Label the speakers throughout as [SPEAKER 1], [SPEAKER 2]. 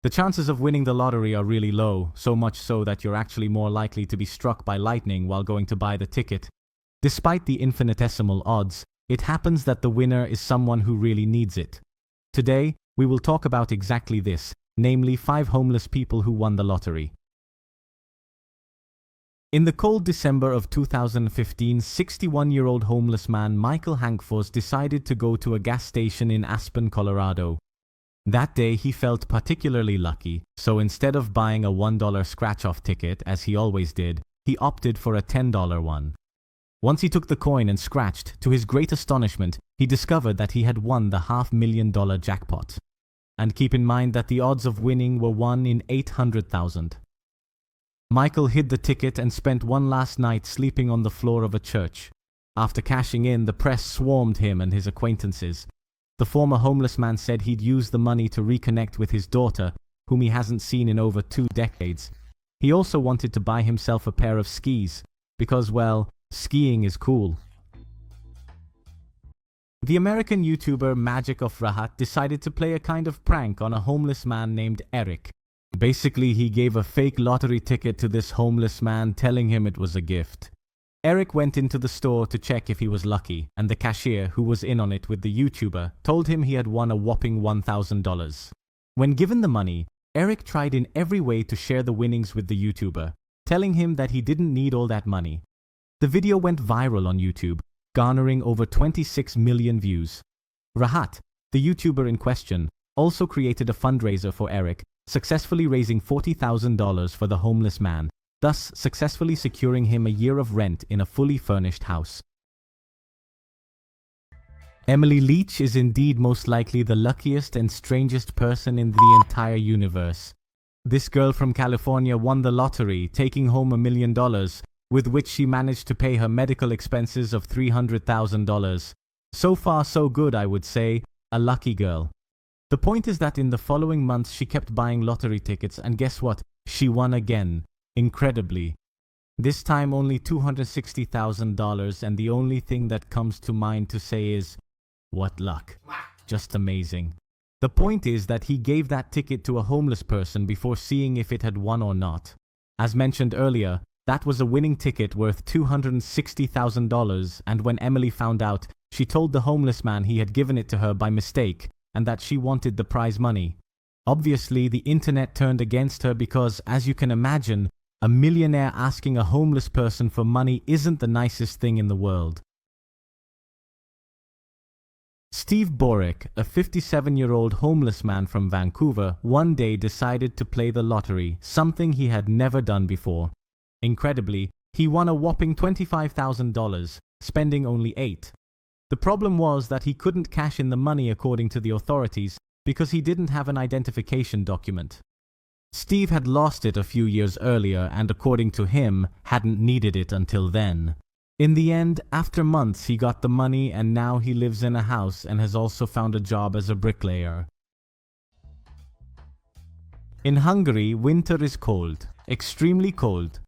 [SPEAKER 1] The chances of winning the lottery are really low, so much so that you're actually more likely to be struck by lightning while going to buy the ticket. Despite the infinitesimal odds, it happens that the winner is someone who really needs it. Today, we will talk about exactly this, namely 5 homeless people who won the lottery. In the cold December of 2015, 61-year-old homeless man Michael Hankfors decided to go to a gas station in Aspen, Colorado. That day he felt particularly lucky, so instead of buying a $1 scratch-off ticket as he always did, he opted for a $10 one. Once he took the coin and scratched, to his great astonishment, he discovered that he had won the $500,000 jackpot. And keep in mind that the odds of winning were 1 in 800,000. Michael hid the ticket and spent one last night sleeping on the floor of a church. After cashing in, the press swarmed him and his acquaintances. The former homeless man said he'd use the money to reconnect with his daughter, whom he hasn't seen in over 2 decades. He also wanted to buy himself a pair of skis, because, well, skiing is cool. The American YouTuber Magic of Rahat decided to play a kind of prank on a homeless man named Eric. Basically, he gave a fake lottery ticket to this homeless man, telling him it was a gift. Eric went into the store to check if he was lucky, and the cashier, who was in on it with the YouTuber, told him he had won a whopping $1,000. When given the money, Eric tried in every way to share the winnings with the YouTuber, telling him that he didn't need all that money. The video went viral on YouTube, garnering over 26 million views. Rahat, the YouTuber in question, also created a fundraiser for Eric, successfully raising $40,000 for the homeless man, thus successfully securing him a year of rent in a fully furnished house. Emily Leach is indeed most likely the luckiest and strangest person in the entire universe. This girl from California won the lottery, taking home $1 million, with which she managed to pay her medical expenses of $300,000. So far so good, I would say, a lucky girl. The point is that in the following months she kept buying lottery tickets, and guess what? She won again. Incredibly. This time only $260,000, and the only thing that comes to mind to say is, what luck. Just amazing. The point is that he gave that ticket to a homeless person before seeing if it had won or not. As mentioned earlier, that was a winning ticket worth $260,000, and when Emily found out, she told the homeless man he had given it to her by mistake, and that she wanted the prize money. Obviously, the internet turned against her because, as you can imagine, a millionaire asking a homeless person for money isn't the nicest thing in the world. Steve Borek, a 57-year-old homeless man from Vancouver, one day decided to play the lottery, something he had never done before. Incredibly, he won a whopping $25,000, spending only $8,000. The problem was that he couldn't cash in the money according to the authorities because he didn't have an identification document. Steve had lost it a few years earlier and, according to him, hadn't needed it until then. In the end, after months, he got the money, and now he lives in a house and has also found a job as a bricklayer. In Hungary, winter is cold, extremely cold.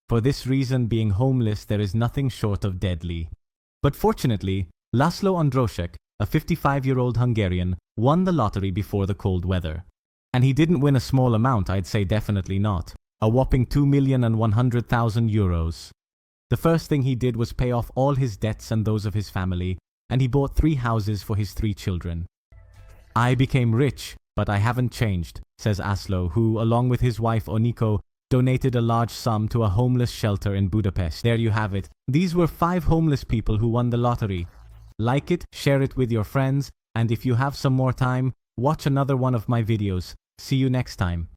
[SPEAKER 1] For this reason, being homeless there is nothing short of deadly. But fortunately, Laszlo Androsek, a 55-year-old Hungarian, won the lottery before the cold weather. And he didn't win a small amount, I'd say definitely not. A whopping €2,100,000. The first thing he did was pay off all his debts and those of his family, and he bought 3 houses for his 3 children. I became rich, but I haven't changed, says Laszlo, who, along with his wife Oniko, donated a large sum to a homeless shelter in Budapest. There you have it. These were 5 homeless people who won the lottery. Like it, share it with your friends, and if you have some more time, watch another one of my videos. See you next time.